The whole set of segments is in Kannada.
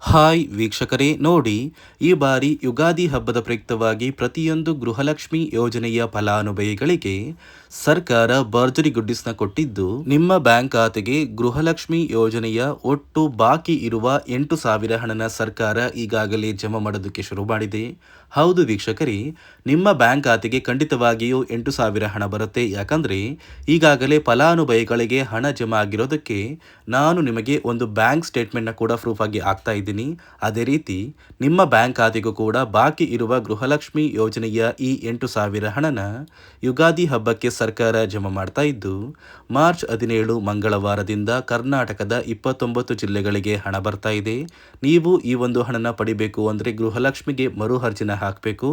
ಹಾಯ್ ವೀಕ್ಷಕರೇ, ನೋಡಿ, ಈ ಬಾರಿ ಯುಗಾದಿ ಹಬ್ಬದ ಪ್ರಯುಕ್ತವಾಗಿ ಪ್ರತಿಯೊಂದು ಗೃಹಲಕ್ಷ್ಮಿ ಯೋಜನೆಯ ಫಲಾನುಭವಿಗಳಿಗೆ ಸರ್ಕಾರ ಭರ್ಜರಿ ಗುಡ್ಡಿಸ್ನ ಕೊಟ್ಟಿದ್ದು, ನಿಮ್ಮ ಬ್ಯಾಂಕ್ ಖಾತೆಗೆ ಗೃಹಲಕ್ಷ್ಮಿ ಯೋಜನೆಯ ಒಟ್ಟು ಬಾಕಿ ಇರುವ 8,000 ಹಣನ ಸರ್ಕಾರ ಈಗಾಗಲೇ ಜಮಾ ಮಾಡೋದಕ್ಕೆ ಶುರು ಮಾಡಿದೆ. ಹೌದು ವೀಕ್ಷಕರೇ, ನಿಮ್ಮ ಬ್ಯಾಂಕ್ ಖಾತೆಗೆ ಖಂಡಿತವಾಗಿಯೂ 8,000 ಹಣ ಬರುತ್ತೆ. ಯಾಕಂದ್ರೆ ಈಗಾಗಲೇ ಫಲಾನುಭವಿಗಳಿಗೆ ಹಣ ಜಮಾ ಆಗಿರೋದಕ್ಕೆ ನಾನು ನಿಮಗೆ ಒಂದು ಬ್ಯಾಂಕ್ ಸ್ಟೇಟ್ಮೆಂಟ್ನ ಕೂಡ ಪ್ರೂಫ್ ಆಗಿ ಆಗ್ತಾ ಇದ್ದೀನಿ. ಅದೇ ರೀತಿ ನಿಮ್ಮ ಬ್ಯಾಂಕ್ ಖಾತೆಗೂ ಕೂಡ ಬಾಕಿ ಇರುವ ಗೃಹಲಕ್ಷ್ಮಿ ಯೋಜನೆಯ ಈ 8,000 ಹಣನ ಯುಗಾದಿ ಹಬ್ಬಕ್ಕೆ ಸರ್ಕಾರ ಜಮಾ ಮಾಡ್ತಾ ಇದ್ದು, ಮಾರ್ಚ್ 17 ಮಂಗಳವಾರದಿಂದ ಕರ್ನಾಟಕದ 29 ಜಿಲ್ಲೆಗಳಿಗೆ ಹಣ ಬರ್ತಾ ಇದೆ. ನೀವು ಈ ಒಂದು ಹಣನ ಪಡಿಬೇಕು ಅಂದ್ರೆ ಗೃಹಲಕ್ಷ್ಮಿಗೆ ಮರು ಅರ್ಜಿನ ಹಾಕಬೇಕು.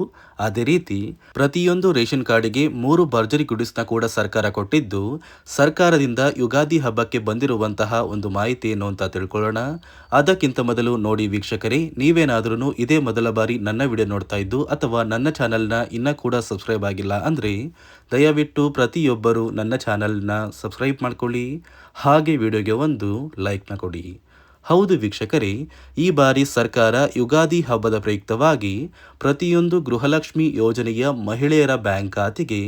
ಅದೇ ರೀತಿ ಪ್ರತಿಯೊಂದು ರೇಷನ್ ಕಾರ್ಡಿಗೆ 3 ಭರ್ಜರಿ ಗುಡಿಸ್ನ ಕೂಡ ಸರ್ಕಾರ ಕೊಟ್ಟಿದ್ದು, ಸರ್ಕಾರದಿಂದ ಯುಗಾದಿ ಹಬ್ಬಕ್ಕೆ ಬಂದಿರುವಂತಹ ಒಂದು ಮಾಹಿತಿ ಏನು ಅಂತ ತಿಳ್ಕೊಳ್ಳೋಣ. ಅದಕ್ಕಿಂತ ಮೊದಲು ನೋಡಿ ವೀಕ್ಷಕರೇ, ನೀವೇನಾದ್ರೂ ಇದೇ ಮೊದಲ ಬಾರಿ ನನ್ನ ವಿಡಿಯೋ ನೋಡ್ತಾ ಇದ್ದು ಅಥವಾ ನನ್ನ ಚಾನಲ್ನ ಇನ್ನೂ ಕೂಡ ಸಬ್ಸ್ಕ್ರೈಬ್ ಆಗಿಲ್ಲ ಅಂದ್ರೆ ದಯವಿಟ್ಟು ಪ್ರತಿಯೊಬ್ಬರು ನನ್ನ ಚಾನಲ್ನ ಸಬ್ಸ್ಕ್ರೈಬ್ ಮಾಡ್ಕೊಳ್ಳಿ, ಹಾಗೆ ವಿಡಿಯೋಗೆ ಒಂದು ಲೈಕ್ನ ಕೊಡಿ. ಹೌದು ವೀಕ್ಷಕರೇ, ಈ ಬಾರಿ ಸರ್ಕಾರ ಯುಗಾದಿ ಹಬ್ಬದ ಪ್ರಯುಕ್ತವಾಗಿ ಪ್ರತಿಯೊಂದು ಗೃಹಲಕ್ಷ್ಮಿ ಯೋಜನೆಯ ಮಹಿಳೆಯರ ಬ್ಯಾಂಕ್ ಖಾತೆಗೆ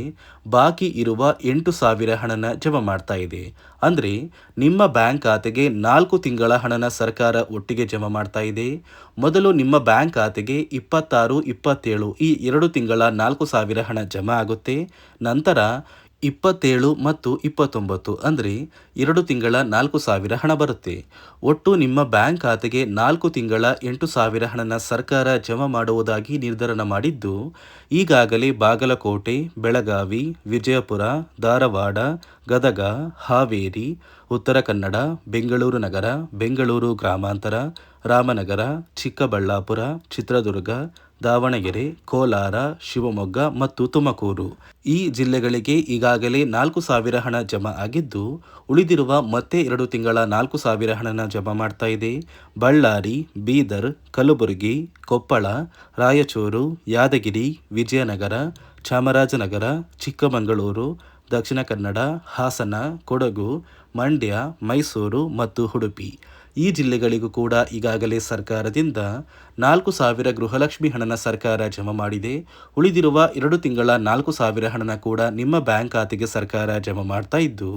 ಬಾಕಿ ಇರುವ 8,000 ಹಣನ ಜಮಾ ಮಾಡ್ತಾ ಇದೆ. ಅಂದರೆ ನಿಮ್ಮ ಬ್ಯಾಂಕ್ ಖಾತೆಗೆ 4 ತಿಂಗಳ ಹಣನ ಸರ್ಕಾರ ಒಟ್ಟಿಗೆ ಜಮಾ ಮಾಡ್ತಾ ಇದೆ. ಮೊದಲು ನಿಮ್ಮ ಬ್ಯಾಂಕ್ ಖಾತೆಗೆ 26, 27 ಈ 2 ತಿಂಗಳ 4,000 ಹಣ ಜಮಾ ಆಗುತ್ತೆ. ನಂತರ 27 ಮತ್ತು 29 ಅಂದರೆ 2 ತಿಂಗಳ 4,000 ಹಣ ಬರುತ್ತೆ. ಒಟ್ಟು ನಿಮ್ಮ ಬ್ಯಾಂಕ್ ಖಾತೆಗೆ 4 ತಿಂಗಳ 8,000 ಹಣನ ಸರ್ಕಾರ ಜಮಾ ಮಾಡುವುದಾಗಿ ನಿರ್ಧಾರ ಮಾಡಿದ್ದು, ಈಗಾಗಲೇ ಬಾಗಲಕೋಟೆ, ಬೆಳಗಾವಿ, ವಿಜಯಪುರ, ಧಾರವಾಡ, ಗದಗ, ಹಾವೇರಿ, ಉತ್ತರ ಕನ್ನಡ, ಬೆಂಗಳೂರು ನಗರ, ಬೆಂಗಳೂರು ಗ್ರಾಮಾಂತರ, ರಾಮನಗರ, ಚಿಕ್ಕಬಳ್ಳಾಪುರ, ಚಿತ್ರದುರ್ಗ, ದಾವಣಗೆರೆ, ಕೋಲಾರ, ಶಿವಮೊಗ್ಗ ಮತ್ತು ತುಮಕೂರು ಈ ಜಿಲ್ಲೆಗಳಿಗೆ ಈಗಾಗಲೇ 4,000 ಹಣ ಜಮಾ ಆಗಿದ್ದು, ಉಳಿದಿರುವ ಮತ್ತೆ 2 ತಿಂಗಳ 4,000 ಹಣನ ಜಮಾ ಮಾಡ್ತಾ ಇದೆ. ಬಳ್ಳಾರಿ, ಬೀದರ್, ಕಲಬುರಗಿ, ಕೊಪ್ಪಳ, ರಾಯಚೂರು, ಯಾದಗಿರಿ, ವಿಜಯನಗರ, ಚಾಮರಾಜನಗರ, ಚಿಕ್ಕಮಗಳೂರು, ದಕ್ಷಿಣ ಕನ್ನಡ, ಹಾಸನ, ಕೊಡಗು, ಮಂಡ್ಯ, ಮೈಸೂರು ಮತ್ತು ಉಡುಪಿ ಈ ಜಿಲ್ಲೆಗಳಿಗೂ ಕೂಡ ಈಗಾಗಲೇ ಸರ್ಕಾರದಿಂದ 4,000 ಗೃಹಲಕ್ಷ್ಮಿ ಹಣನ ಸರ್ಕಾರ ಜಮಾ ಮಾಡಿದೆ. ಉಳಿದಿರುವ 2 ತಿಂಗಳ 4,000 ಹಣನ ಕೂಡ ನಿಮ್ಮ ಬ್ಯಾಂಕ್ ಖಾತೆಗೆ ಸರ್ಕಾರ ಜಮಾ ಮಾಡ್ತಾ ಇದ್ದು,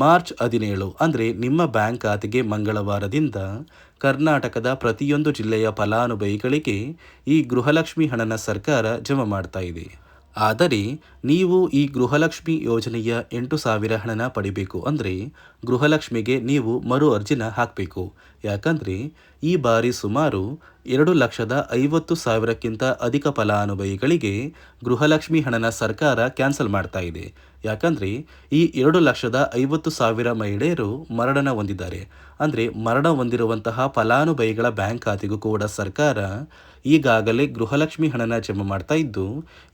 ಮಾರ್ಚ್ 17 ಅಂದರೆ ನಿಮ್ಮ ಬ್ಯಾಂಕ್ ಖಾತೆಗೆ ಮಂಗಳವಾರದಿಂದ ಕರ್ನಾಟಕದ ಪ್ರತಿಯೊಂದು ಜಿಲ್ಲೆಯ ಫಲಾನುಭವಿಗಳಿಗೆ ಈ ಗೃಹಲಕ್ಷ್ಮಿ ಹಣನ ಸರ್ಕಾರ ಜಮಾ ಮಾಡ್ತಾ ಇದೆ. ಆದರೆ ನೀವು ಈ ಗೃಹಲಕ್ಷ್ಮಿ ಯೋಜನೆಯ 8,000 ಹಣನ ಪಡಿಬೇಕು ಅಂದರೆ ಗೃಹಲಕ್ಷ್ಮಿಗೆ ನೀವು ಮರು ಅರ್ಜಿನ ಹಾಕಬೇಕು. ಯಾಕಂದರೆ ಈ ಬಾರಿ ಸುಮಾರು 2,50,000ಕ್ಕಿಂತ ಅಧಿಕ ಫಲಾನುಭವಿಗಳಿಗೆ ಗೃಹಲಕ್ಷ್ಮಿ ಹಣನ ಸರ್ಕಾರ ಕ್ಯಾನ್ಸಲ್ ಮಾಡ್ತಾ ಇದೆ. ಯಾಕಂದರೆ ಈ 2,50,000 ಮಹಿಳೆಯರು ಮರಣ ಹೊಂದಿದ್ದಾರೆ. ಅಂದರೆ ಮರಣ ಹೊಂದಿರುವಂತಹ ಫಲಾನುಭವಿಗಳ ಬ್ಯಾಂಕ್ ಖಾತೆಗೂ ಕೂಡ ಸರ್ಕಾರ ಈಗಾಗಲೇ ಗೃಹಲಕ್ಷ್ಮಿ ಹಣನ ಜಮಾ ಮಾಡ್ತಾ ಇದ್ದು,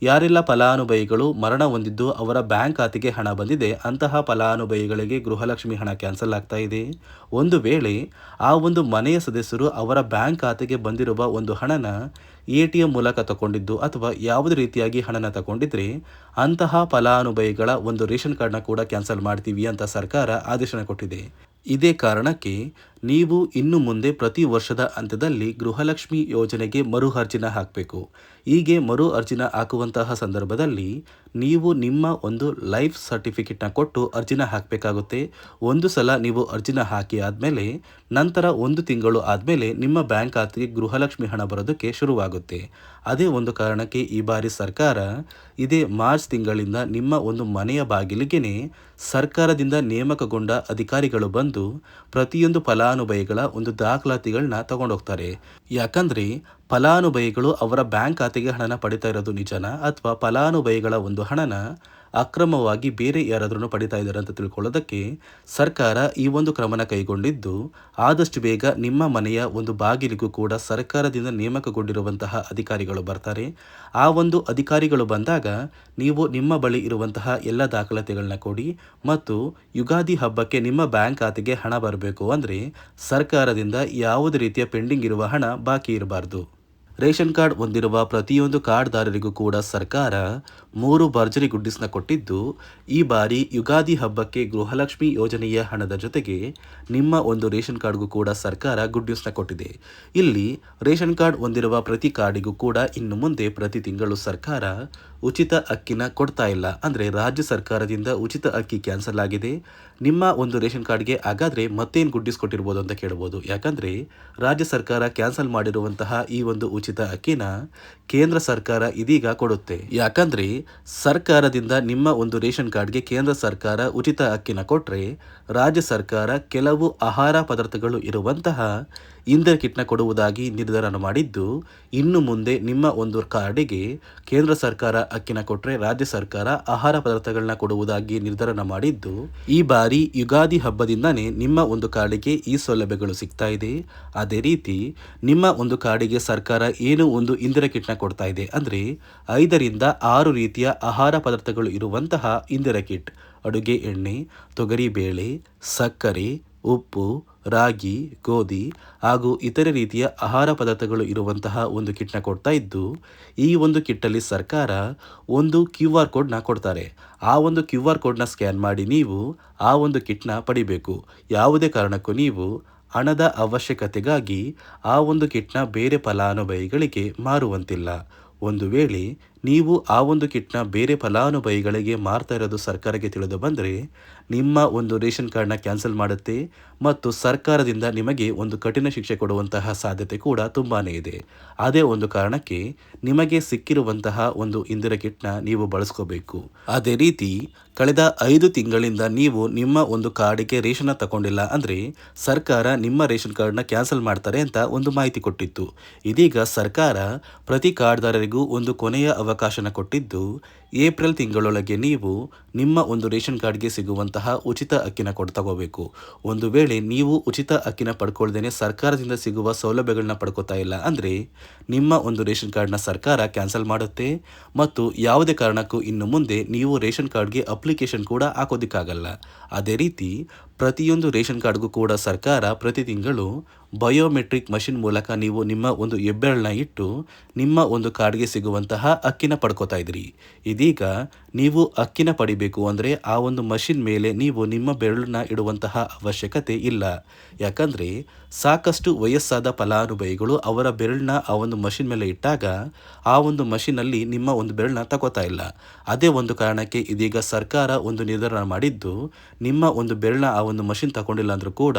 ಯಾರೆಲ್ಲ ಫಲಾನುಭವಿಗಳು ಮರಣ ಹೊಂದಿದ್ದು ಅವರ ಬ್ಯಾಂಕ್ ಖಾತೆಗೆ ಹಣ ಬಂದಿದೆ ಅಂತಹ ಫಲಾನುಭವಿಗಳಿಗೆ ಗೃಹಲಕ್ಷ್ಮಿ ಹಣ ಕ್ಯಾನ್ಸಲ್ ಆಗ್ತಾ ಇದೆ. ಒಂದು ವೇಳೆ ಆ ಒಂದು ಮನೆಯ ಸದಸ್ಯರು ಅವರ ಬ್ಯಾಂಕ್ ಖಾತೆಗೆ ಬಂದಿರುವ ಒಂದು ಹಣನ ATM ಮೂಲಕ ತಗೊಂಡಿದ್ದು ಅಥವಾ ಯಾವುದೇ ರೀತಿಯಾಗಿ ಹಣನ ತಗೊಂಡಿದ್ರೆ ಅಂತಹ ಫಲಾನುಭವಿಗಳ ಒಂದು ರೇಷನ್ ಕಾರ್ಡ್ನ ಕೂಡ ಕ್ಯಾನ್ಸಲ್ ಮಾಡ್ತೀವಿ ಅಂತ ಸರ್ಕಾರ ಆದೇಶನ ಕೊಟ್ಟಿದೆ. ಇದೇ ಕಾರಣಕ್ಕೆ ನೀವು ಇನ್ನು ಮುಂದೆ ಪ್ರತಿ ವರ್ಷದ ಅಂತ್ಯದಲ್ಲಿ ಗೃಹಲಕ್ಷ್ಮಿ ಯೋಜನೆಗೆ ಮರು ಅರ್ಜಿನ ಹಾಕಬೇಕು. ಹೀಗೆ ಮರು ಅರ್ಜಿನ ಹಾಕುವಂತಹ ಸಂದರ್ಭದಲ್ಲಿ ನೀವು ನಿಮ್ಮ ಒಂದು ಲೈಫ್ ಸರ್ಟಿಫಿಕೇಟ್ನ ಕೊಟ್ಟು ಅರ್ಜಿನ ಹಾಕಬೇಕಾಗುತ್ತೆ. ಒಂದು ಸಲ ನೀವು ಅರ್ಜಿನ ಹಾಕಿ ಆದಮೇಲೆ ನಂತರ 1 ತಿಂಗಳು ಆದಮೇಲೆ ನಿಮ್ಮ ಬ್ಯಾಂಕ್ ಖಾತೆಗೆ ಗೃಹಲಕ್ಷ್ಮಿ ಹಣ ಬರೋದಕ್ಕೆ ಶುರುವಾಗುತ್ತೆ. ಅದೇ ಒಂದು ಕಾರಣಕ್ಕೆ ಈ ಬಾರಿ ಸರ್ಕಾರ ಇದೇ ಮಾರ್ಚ್ ತಿಂಗಳಿಂದ ನಿಮ್ಮ ಒಂದು ಮನೆಯ ಬಾಗಿಲಿಗೆನೆ ಸರ್ಕಾರದಿಂದ ನೇಮಕಗೊಂಡ ಅಧಿಕಾರಿಗಳು ಬಂದು ಪ್ರತಿಯೊಂದು ಫಲಾನುಭವಿಗಳ ಒಂದು ದಾಖಲಾತಿಗಳನ್ನ ತಗೊಂಡೋಗ್ತಾರೆ. ಯಾಕಂದ್ರೆ ಫಲಾನುಭವಿಗಳು ಅವರ ಬ್ಯಾಂಕ್ ಖಾತೆಗೆ ಹಣನ ಪಡಿತಾ ಇರೋದು ನಿಜನಾ ಅಥವಾ ಫಲಾನುಭವಿಗಳ ಒಂದು ಹಣನ ಅಕ್ರಮವಾಗಿ ಬೇರೆ ಯಾರಾದ್ರೂ ಪಡಿತಾ ಇದ್ದಾರೆ ಅಂತ ತಿಳ್ಕೊಳ್ಳೋದಕ್ಕೆ ಸರ್ಕಾರ ಈ ಒಂದು ಕ್ರಮನ ಕೈಗೊಂಡಿದ್ದು, ಆದಷ್ಟು ಬೇಗ ನಿಮ್ಮ ಮನೆಯ ಒಂದು ಬಾಗಿಲಿಗೂ ಕೂಡ ಸರ್ಕಾರದಿಂದ ನೇಮಕಗೊಂಡಿರುವಂತಹ ಅಧಿಕಾರಿಗಳು ಬರ್ತಾರೆ. ಆ ಒಂದು ಅಧಿಕಾರಿಗಳು ಬಂದಾಗ ನೀವು ನಿಮ್ಮ ಬಳಿ ಇರುವಂತಹ ಎಲ್ಲ ದಾಖಲಾತಿಗಳನ್ನ ಕೊಡಿ ಮತ್ತು ಯುಗಾದಿ ಹಬ್ಬಕ್ಕೆ ನಿಮ್ಮ ಬ್ಯಾಂಕ್ ಖಾತೆಗೆ ಹಣ ಬರಬೇಕು ಅಂದರೆ ಸರ್ಕಾರದಿಂದ ಯಾವುದೇ ರೀತಿಯ ಪೆಂಡಿಂಗ್ ಇರುವ ಹಣ ಬಾಕಿ ಇರಬಾರ್ದು. ರೇಷನ್ ಕಾರ್ಡ್ ಹೊಂದಿರುವ ಪ್ರತಿಯೊಂದು ಕಾರ್ಡ್ದಾರರಿಗೂ ಕೂಡ ಸರ್ಕಾರ 3 ಭರ್ಜರಿ ಗುಡ್ಡಿಸ್ನ ಕೊಟ್ಟಿದ್ದು, ಈ ಬಾರಿ ಯುಗಾದಿ ಹಬ್ಬಕ್ಕೆ ಗೃಹಲಕ್ಷ್ಮಿ ಯೋಜನೆಯ ಹಣದ ಜೊತೆಗೆ ನಿಮ್ಮ ಒಂದು ರೇಷನ್ ಕಾರ್ಡ್ಗೂ ಕೂಡ ಸರ್ಕಾರ ಗುಡ್ ನ್ಯೂಸ್ನ ಕೊಟ್ಟಿದೆ. ಇಲ್ಲಿ ರೇಷನ್ ಕಾರ್ಡ್ ಹೊಂದಿರುವ ಪ್ರತಿ ಕಾರ್ಡಿಗೂ ಕೂಡ ಇನ್ನು ಮುಂದೆ ಪ್ರತಿ ತಿಂಗಳು ಸರ್ಕಾರ ಉಚಿತ ಅಕ್ಕಿನ ಕೊಡ್ತಾ ಇಲ್ಲ. ಅಂದರೆ ರಾಜ್ಯ ಸರ್ಕಾರದಿಂದ ಉಚಿತ ಅಕ್ಕಿ ಕ್ಯಾನ್ಸಲ್ ಆಗಿದೆ. ನಿಮ್ಮ ಒಂದು ರೇಷನ್ ಕಾರ್ಡ್ಗೆ ಹಾಗಾದರೆ ಮತ್ತೇನು ಗುಡ್ಡಿಸ್ ಕೊಟ್ಟಿರ್ಬೋದು ಅಂತ ಕೇಳ್ಬೋದು. ಯಾಕಂದರೆ ರಾಜ್ಯ ಸರ್ಕಾರ ಕ್ಯಾನ್ಸಲ್ ಮಾಡಿರುವಂತಹ ಈ ಒಂದು ಉಚಿತ ಅಕ್ಕಿನ ಕೇಂದ್ರ ಸರ್ಕಾರ ಇದೀಗ ಕೊಡುತ್ತೆ. ಯಾಕಂದರೆ ಸರ್ಕಾರದಿಂದ ನಿಮ್ಮ ಒಂದು ರೇಷನ್ ಕಾರ್ಡ್ಗೆ ಕೇಂದ್ರ ಸರ್ಕಾರ ಉಚಿತ ಅಕ್ಕಿನ ಕೊಟ್ಟರೆ ರಾಜ್ಯ ಸರ್ಕಾರ ಕೆಲವು ಆಹಾರ ಪದಾರ್ಥಗಳು ಇರುವಂತಹ ಇಂದಿರಾ ಕಿಟ್ನ ಕೊಡುವುದಾಗಿ ನಿರ್ಧಾರ ಮಾಡಿದ್ದು, ಇನ್ನು ಮುಂದೆ ನಿಮ್ಮ ಒಂದು ಕಾರ್ಡಿಗೆ ಕೇಂದ್ರ ಸರ್ಕಾರ ಅಕ್ಕಿನ ಕೊಟ್ಟರೆ ರಾಜ್ಯ ಸರ್ಕಾರ ಆಹಾರ ಪದಾರ್ಥಗಳನ್ನ ಕೊಡುವುದಾಗಿ ನಿರ್ಧಾರ ಮಾಡಿದ್ದು, ಈ ಬಾರಿ ಯುಗಾದಿ ಹಬ್ಬದಿಂದನೇ ನಿಮ್ಮ ಒಂದು ಕಾರ್ಡಿಗೆ ಈ ಸೌಲಭ್ಯಗಳು ಸಿಗ್ತಾ ಇದೆ. ಅದೇ ರೀತಿ ನಿಮ್ಮ ಒಂದು ಕಾರ್ಡಿಗೆ ಸರ್ಕಾರ ಏನು ಒಂದು ಇಂದಿರಾ ಕಿಟ್ನ ಕೊಡ್ತಾ ಇದೆ ಅಂದರೆ 5ರಿಂದ 6 ರೀತಿಯ ಆಹಾರ ಪದಾರ್ಥಗಳು ಇರುವಂತಹ ಇಂದಿರಾ ಕಿಟ್, ಅಡುಗೆ ಎಣ್ಣೆ, ತೊಗರಿಬೇಳೆ, ಸಕ್ಕರೆ, ಉಪ್ಪು, ರಾಗಿ, ಗೋಧಿ ಹಾಗೂ ಇತರೆ ರೀತಿಯ ಆಹಾರ ಪದಾರ್ಥಗಳು ಇರುವಂತಹ ಒಂದು ಕಿಟ್ನ ಕೊಡ್ತಾ ಇದ್ದು, ಈ ಒಂದು ಕಿಟ್ಟಲ್ಲಿ ಸರ್ಕಾರ ಒಂದು QR ಕೋಡ್ನ ಕೊಡ್ತಾರೆ. ಆ ಒಂದು QR ಕೋಡ್ನ ಸ್ಕ್ಯಾನ್ ಮಾಡಿ ನೀವು ಆ ಒಂದು ಕಿಟ್ನ ಪಡಿಬೇಕು. ಯಾವುದೇ ಕಾರಣಕ್ಕೂ ನೀವು ಹಣದ ಅವಶ್ಯಕತೆಗಾಗಿ ಆ ಒಂದು ಕಿಟ್ನ ಬೇರೆ ಫಲಾನುಭವಿಗಳಿಗೆ ಮಾರುವಂತಿಲ್ಲ. ಒಂದು ವೇಳೆ ನೀವು ಆ ಒಂದು ಕಿಟ್ನ ಬೇರೆ ಫಲಾನುಭವಿಗಳಿಗೆ ಮಾರ್ತಾ ಇರೋದು ಸರ್ಕಾರಕ್ಕೆ ತಿಳಿದು ಬಂದರೆ ನಿಮ್ಮ ಒಂದು ರೇಷನ್ ಕಾರ್ಡ್ನ ಕ್ಯಾನ್ಸಲ್ ಮಾಡುತ್ತೆ ಮತ್ತು ಸರ್ಕಾರದಿಂದ ನಿಮಗೆ ಒಂದು ಕಠಿಣ ಶಿಕ್ಷೆ ಕೊಡುವಂತಹ ಸಾಧ್ಯತೆ ಕೂಡ ತುಂಬಾ ಇದೆ. ಅದೇ ಒಂದು ಕಾರಣಕ್ಕೆ ನಿಮಗೆ ಸಿಕ್ಕಿರುವಂತಹ ಒಂದು ಇಂದಿರಾ ಕಿಟ್ನ ನೀವು ಬಳಸ್ಕೋಬೇಕು. ಅದೇ ರೀತಿ ಕಳೆದ 5 ತಿಂಗಳಿಂದ ನೀವು ನಿಮ್ಮ ಒಂದು ಕಾರ್ಡಿಗೆ ರೇಷನ್ನ ತಗೊಂಡಿಲ್ಲ ಅಂದರೆ ಸರ್ಕಾರ ನಿಮ್ಮ ರೇಷನ್ ಕಾರ್ಡ್ನ ಕ್ಯಾನ್ಸಲ್ ಮಾಡ್ತಾರೆ ಅಂತ ಒಂದು ಮಾಹಿತಿ ಕೊಟ್ಟಿತ್ತು. ಇದೀಗ ಸರ್ಕಾರ ಪ್ರತಿ ಕಾರ್ಡ್ದಾರರಿಗೂ ಒಂದು ಕೊನೆಯ ಅವಕಾಶನ ಕೊಟ್ಟಿದ್ದು, ಏಪ್ರಿಲ್ ತಿಂಗಳೊಳಗೆ ನೀವು ನಿಮ್ಮ ಒಂದು ರೇಷನ್ ಕಾರ್ಡ್ಗೆ ಸಿಗುವಂತಹ ಉಚಿತ ಅಕ್ಕಿನ ತಗೋಬೇಕು. ಒಂದು ವೇಳೆ ನೀವು ಉಚಿತ ಅಕ್ಕಿನ ಪಡ್ಕೊಳ್ದೇನೆ ಸರ್ಕಾರದಿಂದ ಸಿಗುವ ಸೌಲಭ್ಯಗಳನ್ನ ಪಡ್ಕೋತಾ ಇಲ್ಲ ಅಂದರೆ ನಿಮ್ಮ ಒಂದು ರೇಷನ್ ಕಾರ್ಡ್ನ ಸರ್ಕಾರ ಕ್ಯಾನ್ಸಲ್ ಮಾಡುತ್ತೆ ಮತ್ತು ಯಾವುದೇ ಕಾರಣಕ್ಕೂ ಇನ್ನು ಮುಂದೆ ನೀವು ರೇಷನ್ ಕಾರ್ಡ್ಗೆ ಅಪ್ಲಿಕೇಶನ್ ಕೂಡ ಹಾಕೋದಿಕ್ಕಾಗಲ್ಲ. ಅದೇ ರೀತಿ ಪ್ರತಿಯೊಂದು ರೇಷನ್ ಕಾರ್ಡ್ಗೂ ಕೂಡ ಸರ್ಕಾರ ಪ್ರತಿ ತಿಂಗಳು ಬಯೋಮೆಟ್ರಿಕ್ ಮಷಿನ್ ಮೂಲಕ ನೀವು ನಿಮ್ಮ ಒಂದು ಹೆಬ್ಬೆರಳನ್ನ ಇಟ್ಟು ನಿಮ್ಮ ಒಂದು ಕಾರ್ಡ್ಗೆ ಸಿಗುವಂತಹ ಅಕ್ಕಿನ ಪಡ್ಕೋತಾ ಇದ್ರಿ. ಇದೀಗ ನೀವು ಅಕ್ಕಿನ ಪಡಿಬೇಕು ಅಂದರೆ ಆ ಒಂದು ಮಷಿನ್ ಮೇಲೆ ನೀವು ನಿಮ್ಮ ಬೆರಳನ್ನ ಇಡುವಂತಹ ಅವಶ್ಯಕತೆ ಇಲ್ಲ. ಯಾಕಂದರೆ ಸಾಕಷ್ಟು ವಯಸ್ಸಾದ ಫಲಾನುಭವಿಗಳು ಅವರ ಬೆರಳನ್ನ ಆ ಒಂದು ಮಷಿನ್ ಮೇಲೆ ಇಟ್ಟಾಗ ಆ ಒಂದು ಮಷಿನಲ್ಲಿ ನಿಮ್ಮ ಒಂದು ಬೆರಳನ್ನ ತಗೋತಾ ಇಲ್ಲ. ಅದೇ ಒಂದು ಕಾರಣಕ್ಕೆ ಇದೀಗ ಸರ್ಕಾರ ಒಂದು ನಿರ್ಧಾರ ಮಾಡಿದ್ದು, ನಿಮ್ಮ ಒಂದು ಬೆರಳನ್ನ ಆ ಒಂದು ಮಷಿನ್ ತಗೊಂಡಿಲ್ಲ ಅಂದ್ರೂ ಕೂಡ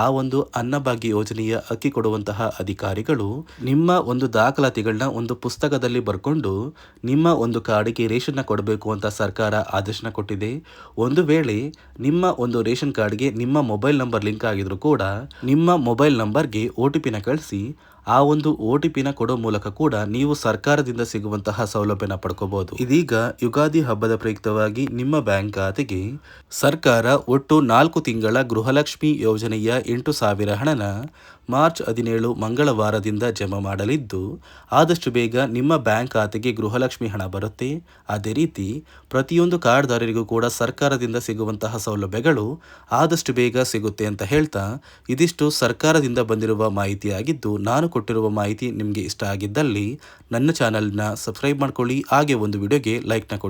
ಆ ಒಂದು ಅನ್ನಭಾಗ್ಯ ಯೋಜನೆಯ ಅಕ್ಕಿ ಕೊಡುವಂತಹ ಅಧಿಕಾರಿಗಳು ನಿಮ್ಮ ಒಂದು ದಾಖಲಾತಿಗಳನ್ನ ಒಂದು ಪುಸ್ತಕದಲ್ಲಿ ಬರ್ಕೊಂಡು ನಿಮ್ಮ ಒಂದು ಕಾರ್ಡಿಗೆ ರೇಷನ್ನ ಕೊಡಬೇಕು ಅಂತ ಸರ್ಕಾರ ಆದೇಶನ ಕೊಟ್ಟಿದೆ. ಒಂದು ವೇಳೆ ನಿಮ್ಮ ಒಂದು ರೇಷನ್ ಕಾರ್ಡ್ಗೆ ನಿಮ್ಮ ಮೊಬೈಲ್ ನಂಬರ್ ಲಿಂಕ್ ಆಗಿದ್ರು ಕೂಡ ನಿಮ್ಮ ಮೊಬೈಲ್ ನಂಬರ್ಗೆ OTP ಕಳಿಸಿ ಆ ಒಂದು OTP ಕೊಡೋ ಮೂಲಕ ಕೂಡ ನೀವು ಸರ್ಕಾರದಿಂದ ಸಿಗುವಂತಹ ಸೌಲಭ್ಯನ ಪಡ್ಕೋಬಹುದು. ಇದೀಗ ಯುಗಾದಿ ಹಬ್ಬದ ಪ್ರಯುಕ್ತವಾಗಿ ನಿಮ್ಮ ಬ್ಯಾಂಕ್ ಖಾತೆಗೆ ಸರ್ಕಾರ ಒಟ್ಟು 4 ತಿಂಗಳ ಗೃಹಲಕ್ಷ್ಮಿ ಯೋಜನೆಯ 8,000 ಹಣನ ಮಾರ್ಚ್ 17 ಮಂಗಳವಾರದಿಂದ ಜಮಾ ಮಾಡಲಿದ್ದು, ಆದಷ್ಟು ಬೇಗ ನಿಮ್ಮ ಬ್ಯಾಂಕ್ ಖಾತೆಗೆ ಗೃಹಲಕ್ಷ್ಮಿ ಹಣ ಬರುತ್ತೆ. ಅದೇ ರೀತಿ ಪ್ರತಿಯೊಂದು ಕಾರ್ಡ್ದಾರರಿಗೂ ಕೂಡ ಸರ್ಕಾರದಿಂದ ಸಿಗುವಂತಹ ಸೌಲಭ್ಯಗಳು ಆದಷ್ಟು ಬೇಗ ಸಿಗುತ್ತೆ ಅಂತ ಹೇಳ್ತಾ, ಇದಿಷ್ಟು ಸರ್ಕಾರದಿಂದ ಬಂದಿರುವ ಮಾಹಿತಿಯಾಗಿದ್ದು, ನಾನು ಕೊಟ್ಟಿರುವ ಮಾಹಿತಿ ನಿಮಗೆ ಇಷ್ಟ ಆಗಿದ್ದಲ್ಲಿ ನನ್ನ ಚಾನಲ್ನ ಸಬ್ಸ್ಕ್ರೈಬ್ ಮಾಡ್ಕೊಳ್ಳಿ. ಹಾಗೆ ಒಂದು ವಿಡಿಯೋಗೆ ಲೈಕ್ನ ಕೊಡಿ.